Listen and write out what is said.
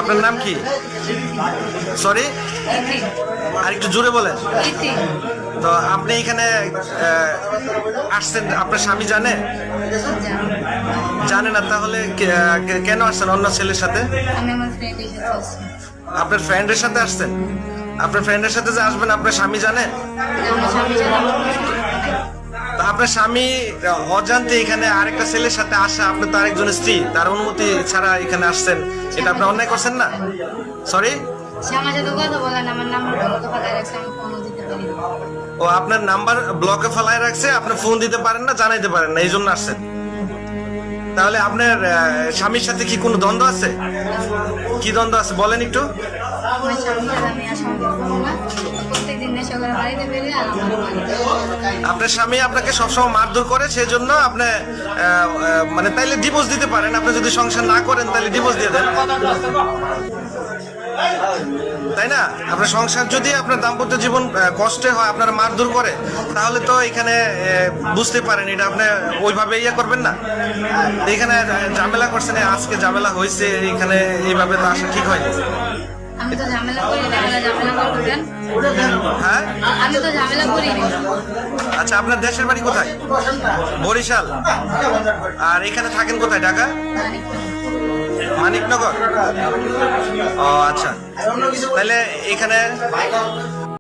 আপনার নাম কি? সরি, আর একটু জোরে বলেন। তো আপনি এখানে আসছেন, আপনার স্বামী জানে? জানে না? তাহলে কেন আসছেন অন্য ছেলের সাথে? আপনার ফ্রেন্ডের সাথে আসছেন? আপনার ফ্রেন্ডের সাথে যে আসবেন আপনার স্বামী জানে? আপনার স্বামী অজান্তে এখানে আরেকটা ছেলের সাথে আসা, আপনি তার একজনের স্ত্রী, তার অনুমতি ছাড়া এখানে আসছেন, এটা আপনি অন্যায় করছেন না? সরি, ও আপনার নাম্বার ব্লকে ফেলায় রাখছে, আপনি ফোন দিতে পারেন না, জানাইতে পারেন না, এই জন্য আসছেন। তাহলে আপনার স্বামীর সাথে কি কোনো দ্বন্দ্ব আছে? কি দ্বন্দ্ব আছে বলেন একটু। আপনার স্বামী আপনাকে সবসময় মারধর করে, সেই জন্য আপনি মানে তাইলে ডিভোর্স দিতে পারেন। আপনি যদি সংসার না করেন তাহলে ডিভোর্স দিয়ে দেন, তাই না? আপনার সংসার যদি আপনার দাম্পত্য জীবন কষ্টে হয়, আপনার মারধর করে, তাহলে তো এখানে বুঝতে পারেন এটা আপনি ওইভাবে ইয়ে করবেন না। এখানে ঝামেলা করছেন, আজকে ঝামেলা হয়েছে, এখানে এইভাবে তো আসা ঠিক হয়নি। আমি তো ঝামেলা করি না, ঝামেলা করবেন? হ্যাঁ, আমি তো ঝামেলা করি না। আচ্ছা, আপনার দেশের বাড়ি কোথায়? বরিশাল। আর এখানে থাকেন কোথায়? ঢাকা, মানিকনগর। ও আচ্ছা, তাহলে এখানে